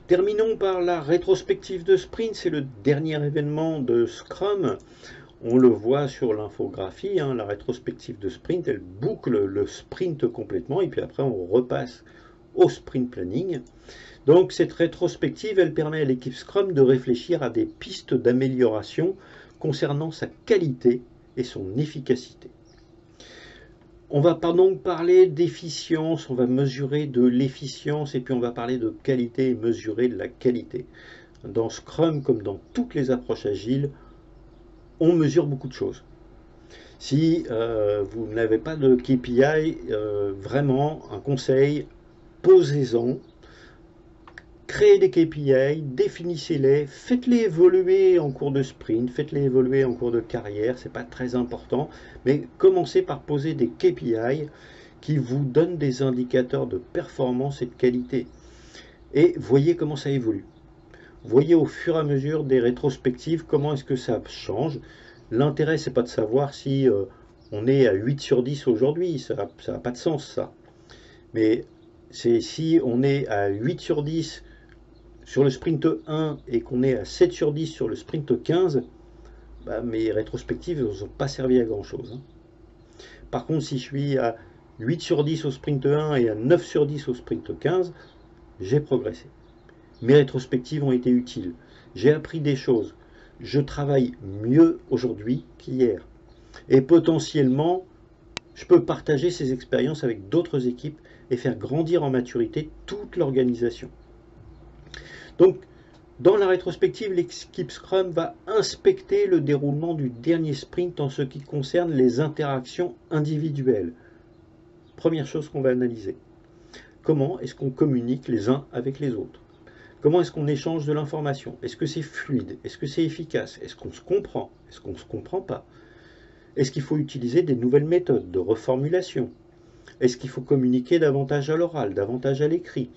Terminons par la rétrospective de sprint, c'est le dernier événement de Scrum. On le voit sur l'infographie, hein, la rétrospective de sprint, elle boucle le sprint complètement et puis après on repasse au sprint planning. Donc cette rétrospective, elle permet à l'équipe Scrum de réfléchir à des pistes d'amélioration concernant sa qualité et son efficacité. On va donc parler d'efficience, on va mesurer de l'efficience et puis on va parler de qualité et mesurer de la qualité. Dans Scrum, comme dans toutes les approches agiles, on mesure beaucoup de choses. Si vous n'avez pas de KPI, vraiment un conseil, posez-en, créez des KPI, définissez-les, faites-les évoluer en cours de sprint, faites-les évoluer en cours de carrière, c'est pas très important, mais commencez par poser des KPI qui vous donnent des indicateurs de performance et de qualité. Et voyez comment ça évolue. Voyez au fur et à mesure des rétrospectives comment est-ce que ça change. L'intérêt, c'est pas de savoir si on est à 8 sur 10 aujourd'hui, ça n'a pas de sens ça. Mais c'est si on est à 8 sur 10 sur le sprint 1 et qu'on est à 7 sur 10 sur le sprint 15, bah, mes rétrospectives n'ont pas servi à grand chose. Hein. Par contre, si je suis à 8 sur 10 au sprint 1 et à 9 sur 10 au sprint 15, j'ai progressé. Mes rétrospectives ont été utiles. J'ai appris des choses. Je travaille mieux aujourd'hui qu'hier. Et potentiellement, je peux partager ces expériences avec d'autres équipes et faire grandir en maturité toute l'organisation. Donc, dans la rétrospective, l'équipe Scrum va inspecter le déroulement du dernier sprint en ce qui concerne les interactions individuelles. Première chose qu'on va analyser. Comment est-ce qu'on communique les uns avec les autres? Comment est-ce qu'on échange de l'information? Est-ce que c'est fluide? Est-ce que c'est efficace? Est-ce qu'on se comprend? Est-ce qu'on ne se comprend pas? Est-ce qu'il faut utiliser des nouvelles méthodes de reformulation? Est-ce qu'il faut communiquer davantage à l'oral, davantage à l'écrit?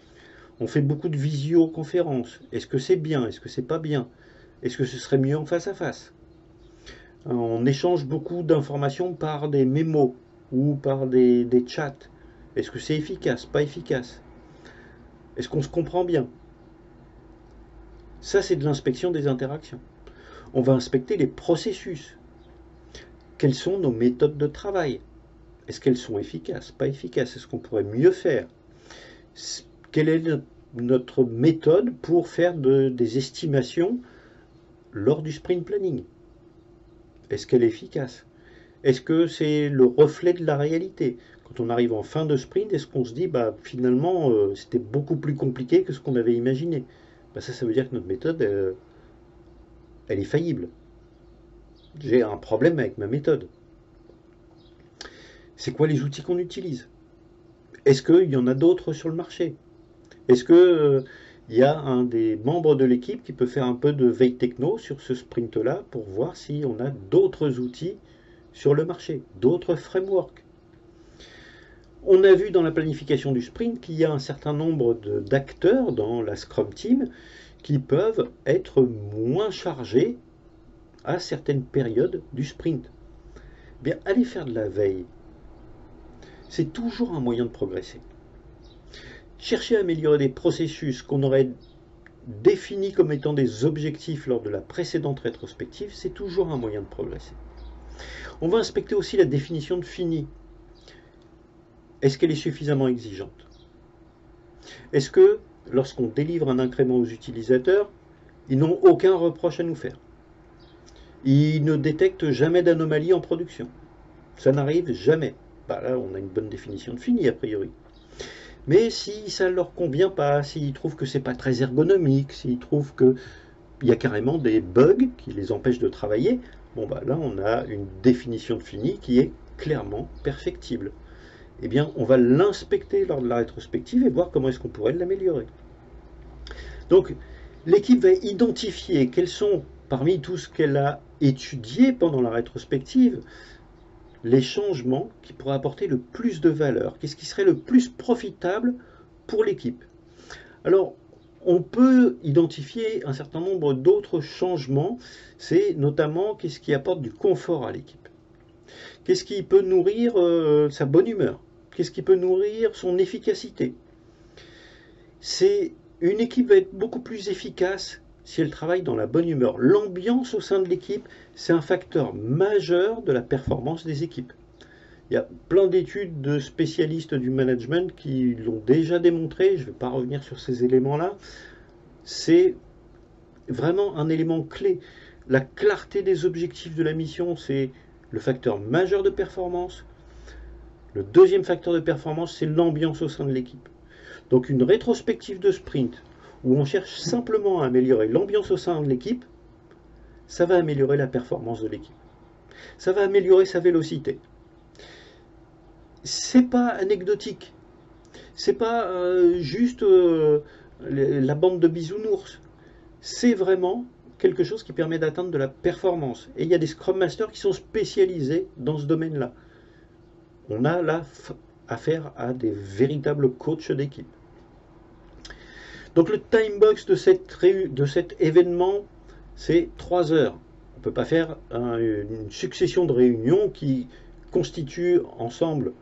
On fait beaucoup de visioconférences. Est-ce que c'est bien? Est-ce que c'est pas bien? Est-ce que ce serait mieux en face à face? On échange beaucoup d'informations par des mémos ou par des chats. Est-ce que c'est efficace? Pas efficace? Est-ce qu'on se comprend bien? Ça, c'est de l'inspection des interactions. On va inspecter les processus. Quelles sont nos méthodes de travail? Est-ce qu'elles sont efficaces? Pas efficaces? Est-ce qu'on pourrait mieux faire? Quelle est notre méthode pour faire des estimations lors du sprint planning? Est-ce qu'elle est efficace? Est-ce que c'est le reflet de la réalité? Quand on arrive en fin de sprint, est-ce qu'on se dit bah, finalement c'était beaucoup plus compliqué que ce qu'on avait imaginé? Bah, ça veut dire que notre méthode, elle est faillible. J'ai un problème avec ma méthode. C'est quoi les outils qu'on utilise? Est-ce qu'il y en a d'autres sur le marché? Est-ce qu'il y a un des membres de l'équipe qui peut faire un peu de veille techno sur ce sprint-là pour voir si on a d'autres outils sur le marché, d'autres frameworks? On a vu dans la planification du sprint qu'il y a un certain nombre d'acteurs dans la Scrum Team qui peuvent être moins chargés à certaines périodes du sprint. Bien, aller faire de la veille, c'est toujours un moyen de progresser. Chercher à améliorer des processus qu'on aurait définis comme étant des objectifs lors de la précédente rétrospective, c'est toujours un moyen de progresser. On va inspecter aussi la définition de fini. Est-ce qu'elle est suffisamment exigeante? Est-ce que, lorsqu'on délivre un incrément aux utilisateurs, ils n'ont aucun reproche à nous faire? Ils ne détectent jamais d'anomalie en production. Ça n'arrive jamais. Bah là, on a une bonne définition de fini, a priori. Mais si ça ne leur convient pas, s'ils trouvent que c'est pas très ergonomique, s'ils trouvent qu'il y a carrément des bugs qui les empêchent de travailler, bon bah là on a une définition de fini qui est clairement perfectible. Eh bien on va l'inspecter lors de la rétrospective et voir comment est-ce qu'on pourrait l'améliorer. Donc l'équipe va identifier quels sont, parmi tout ce qu'elle a étudié pendant la rétrospective, les changements qui pourraient apporter le plus de valeur, qu'est-ce qui serait le plus profitable pour l'équipe. Alors, on peut identifier un certain nombre d'autres changements, c'est notamment qu'est-ce qui apporte du confort à l'équipe. Qu'est-ce qui peut nourrir sa bonne humeur? Qu'est-ce qui peut nourrir son efficacité? C'est Une équipe va être beaucoup plus efficace si elle travaille dans la bonne humeur. L'ambiance au sein de l'équipe, c'est un facteur majeur de la performance des équipes. Il y a plein d'études de spécialistes du management qui l'ont déjà démontré, je ne vais pas revenir sur ces éléments-là. C'est vraiment un élément clé. La clarté des objectifs de la mission, c'est le facteur majeur de performance. Le deuxième facteur de performance, c'est l'ambiance au sein de l'équipe. Donc une rétrospective de sprint, où on cherche simplement à améliorer l'ambiance au sein de l'équipe, ça va améliorer la performance de l'équipe. Ça va améliorer sa vélocité. C'est pas anecdotique. C'est pas juste la bande de bisounours. C'est vraiment quelque chose qui permet d'atteindre de la performance. Et il y a des Scrum Masters qui sont spécialisés dans ce domaine-là. On a là affaire à des véritables coachs d'équipe. Donc le time box de cet événement, c'est 3 heures. On ne peut pas faire une succession de réunions qui constituent ensemble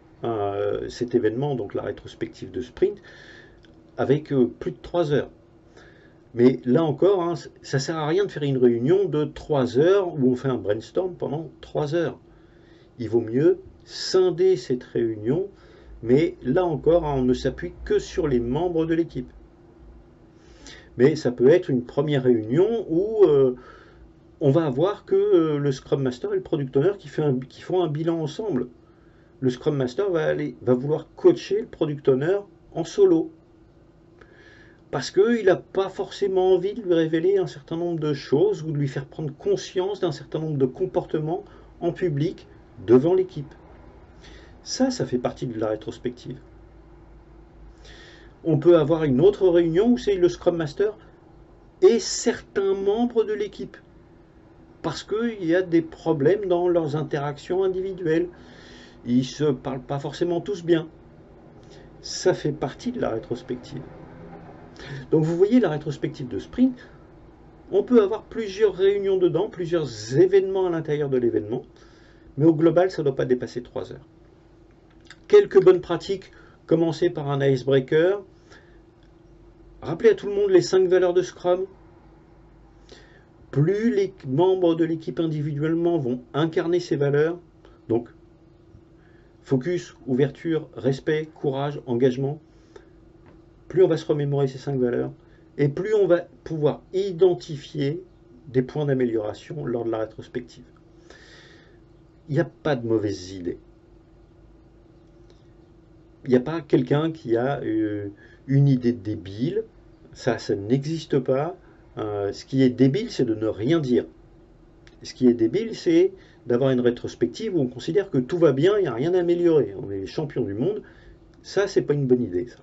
cet événement, donc la rétrospective de sprint, avec plus de 3 heures. Mais là encore, hein, ça ne sert à rien de faire une réunion de 3 heures où on fait un brainstorm pendant 3 heures. Il vaut mieux scinder cette réunion, mais là encore, hein, on ne s'appuie que sur les membres de l'équipe. Mais ça peut être une première réunion où on va avoir que le Scrum Master et le Product Owner qui font un bilan ensemble. Le Scrum Master va vouloir coacher le Product Owner en solo. Parce qu'il n'a pas forcément envie de lui révéler un certain nombre de choses ou de lui faire prendre conscience d'un certain nombre de comportements en public devant l'équipe. Ça fait partie de la rétrospective. On peut avoir une autre réunion où c'est le Scrum Master et certains membres de l'équipe. Parce qu'il y a des problèmes dans leurs interactions individuelles. Ils ne se parlent pas forcément tous bien. Ça fait partie de la rétrospective. Donc vous voyez, la rétrospective de sprint, on peut avoir plusieurs réunions dedans, plusieurs événements à l'intérieur de l'événement, mais au global, ça ne doit pas dépasser 3 heures. Quelques bonnes pratiques, commencer par un icebreaker. Rappelez à tout le monde les 5 valeurs de Scrum. Plus les membres de l'équipe individuellement vont incarner ces valeurs, donc focus, ouverture, respect, courage, engagement, plus on va se remémorer ces 5 valeurs, et plus on va pouvoir identifier des points d'amélioration lors de la rétrospective. Il n'y a pas de mauvaises idées. Il n'y a pas quelqu'un qui a une idée débile, ça n'existe pas. Ce qui est débile, c'est de ne rien dire. Ce qui est débile, c'est d'avoir une rétrospective où on considère que tout va bien, il n'y a rien à améliorer. On est les champions du monde. Ça, c'est pas une bonne idée, ça.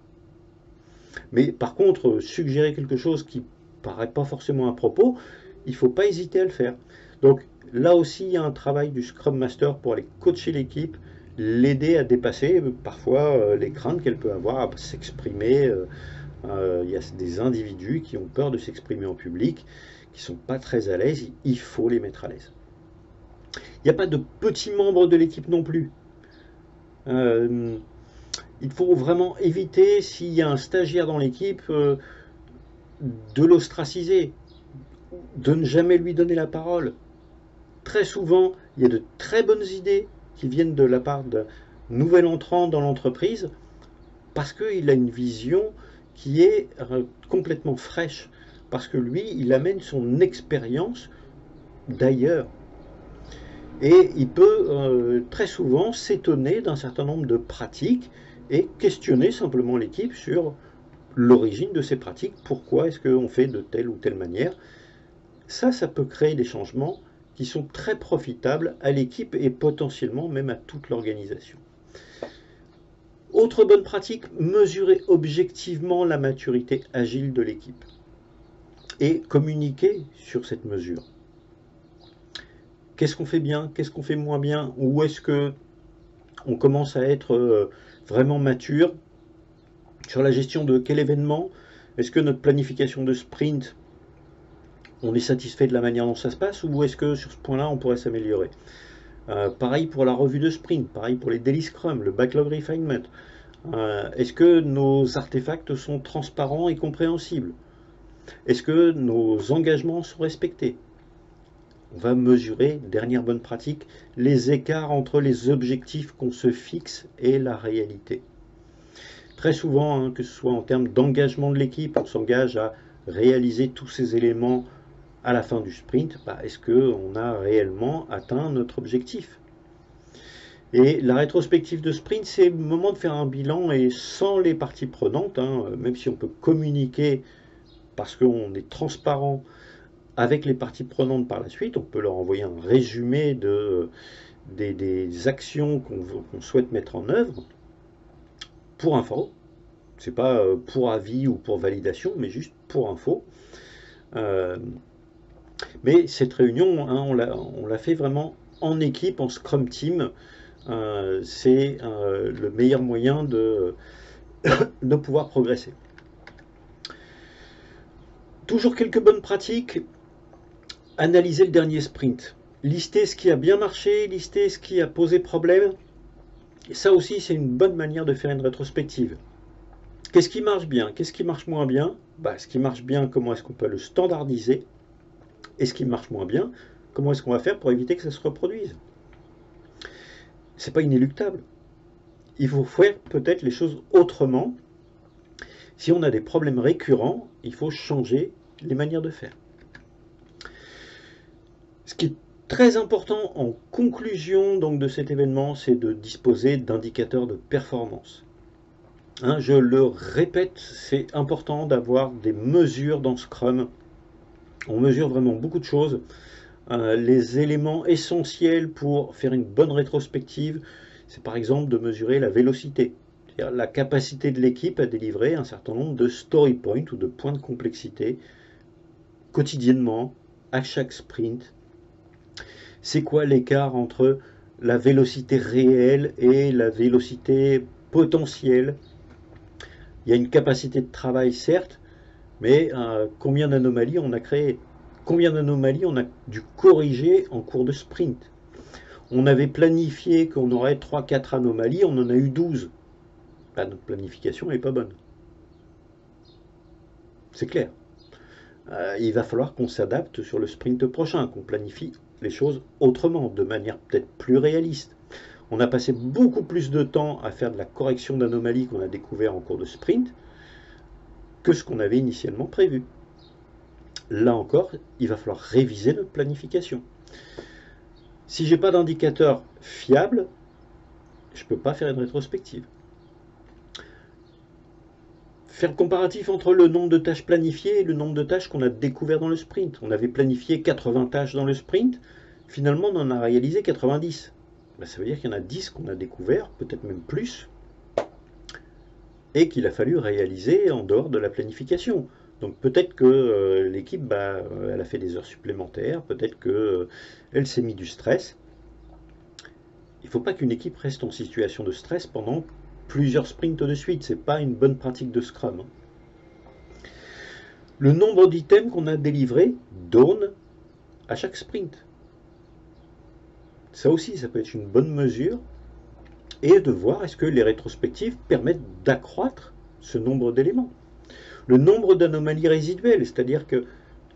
Mais par contre, suggérer quelque chose qui paraît pas forcément à propos, il ne faut pas hésiter à le faire. Donc là aussi, il y a un travail du Scrum Master pour aller coacher l'équipe, l'aider à dépasser parfois les craintes qu'elle peut avoir à s'exprimer. Il y a des individus qui ont peur de s'exprimer en public, qui ne sont pas très à l'aise, il faut les mettre à l'aise. Il n'y a pas de petits membres de l'équipe non plus. Il faut vraiment éviter, s'il y a un stagiaire dans l'équipe, de l'ostraciser, de ne jamais lui donner la parole. Très souvent, il y a de très bonnes idées qui viennent de la part d'un nouvel entrant dans l'entreprise, parce qu'il a une vision qui est complètement fraîche, parce que lui, il amène son expérience d'ailleurs. Et il peut très souvent s'étonner d'un certain nombre de pratiques et questionner simplement l'équipe sur l'origine de ces pratiques, pourquoi est-ce qu'on fait de telle ou telle manière. Ça peut créer des changements qui sont très profitables à l'équipe et potentiellement même à toute l'organisation. Autre bonne pratique, mesurer objectivement la maturité agile de l'équipe et communiquer sur cette mesure. Qu'est-ce qu'on fait bien, qu'est-ce qu'on fait moins bien, où est-ce qu'on commence à être vraiment mature sur la gestion de quel événement, est-ce que notre planification de sprint, on est satisfait de la manière dont ça se passe, ou est-ce que sur ce point-là, on pourrait s'améliorer. Pareil pour la revue de sprint, pareil pour les daily scrum, le backlog refinement. Est-ce que nos artefacts sont transparents et compréhensibles? Est-ce que nos engagements sont respectés? On va mesurer, dernière bonne pratique, les écarts entre les objectifs qu'on se fixe et la réalité. Très souvent, hein, que ce soit en termes d'engagement de l'équipe, on s'engage à réaliser tous ces éléments à la fin du sprint. Est-ce qu'on a réellement atteint notre objectif? Et la rétrospective de sprint, c'est le moment de faire un bilan et sans les parties prenantes, hein, même si on peut communiquer parce qu'on est transparent avec les parties prenantes par la suite, on peut leur envoyer un résumé des actions qu'on souhaite mettre en œuvre pour info. C'est pas pour avis ou pour validation, mais juste pour info. Mais cette réunion, hein, on l'a fait vraiment en équipe, en Scrum Team. C'est le meilleur moyen de pouvoir progresser. Toujours quelques bonnes pratiques. Analyser le dernier sprint. Lister ce qui a bien marché, lister ce qui a posé problème. Et ça aussi, c'est une bonne manière de faire une rétrospective. Qu'est-ce qui marche bien? Qu'est-ce qui marche moins bien? Ce qui marche bien, comment est-ce qu'on peut le standardiser? Et ce qui marche moins bien, comment est-ce qu'on va faire pour éviter que ça se reproduise? C'est pas inéluctable. Il faut faire peut-être les choses autrement. Si on a des problèmes récurrents, il faut changer les manières de faire. Ce qui est très important en conclusion donc, de cet événement, c'est de disposer d'indicateurs de performance. Hein, je le répète, c'est important d'avoir des mesures dans Scrum. On mesure vraiment beaucoup de choses. Les éléments essentiels pour faire une bonne rétrospective, c'est par exemple de mesurer la vélocité, c'est-à-dire la capacité de l'équipe à délivrer un certain nombre de story points ou de points de complexité quotidiennement, à chaque sprint. C'est quoi l'écart entre la vélocité réelle et la vélocité potentielle? Il y a une capacité de travail, certes, mais combien d'anomalies on a créées? Combien d'anomalies on a dû corriger en cours de sprint? On avait planifié qu'on aurait 3-4 anomalies, on en a eu 12. Notre planification n'est pas bonne. C'est clair. Il va falloir qu'on s'adapte sur le sprint prochain, qu'on planifie les choses autrement, de manière peut-être plus réaliste. On a passé beaucoup plus de temps à faire de la correction d'anomalies qu'on a découvert en cours de sprint que ce qu'on avait initialement prévu. Là encore, il va falloir réviser notre planification. Si je n'ai pas d'indicateur fiable, je ne peux pas faire une rétrospective. Faire le comparatif entre le nombre de tâches planifiées et le nombre de tâches qu'on a découvert dans le sprint. On avait planifié 80 tâches dans le sprint, finalement on en a réalisé 90. Ça veut dire qu'il y en a 10 qu'on a découvert, peut-être même plus, et qu'il a fallu réaliser en dehors de la planification. Donc peut-être que l'équipe, elle a fait des heures supplémentaires, peut-être qu'elle s'est mis du stress. Il ne faut pas qu'une équipe reste en situation de stress pendant plusieurs sprints de suite. Ce n'est pas une bonne pratique de Scrum. Le nombre d'items qu'on a délivrés donne à chaque sprint. Ça aussi, ça peut être une bonne mesure. Et de voir est-ce que les rétrospectives permettent d'accroître ce nombre d'éléments. Le nombre d'anomalies résiduelles, c'est-à-dire que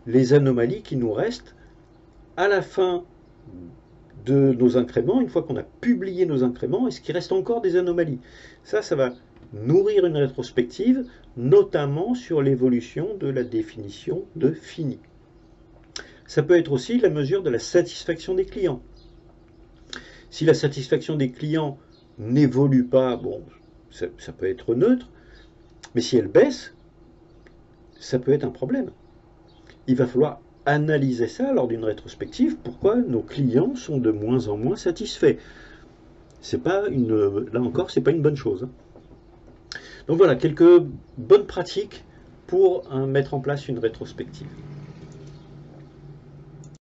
les anomalies qui nous restent à la fin de nos incréments, une fois qu'on a publié nos incréments, est-ce qu'il reste encore des anomalies? Ça va nourrir une rétrospective, notamment sur l'évolution de la définition de fini. Ça peut être aussi la mesure de la satisfaction des clients. Si la satisfaction des clients n'évolue pas, bon, ça peut être neutre, mais si elle baisse, ça peut être un problème. Il va falloir analyser ça lors d'une rétrospective, pourquoi nos clients sont de moins en moins satisfaits. Là encore, ce n'est pas une bonne chose. Donc voilà, quelques bonnes pratiques pour mettre en place une rétrospective.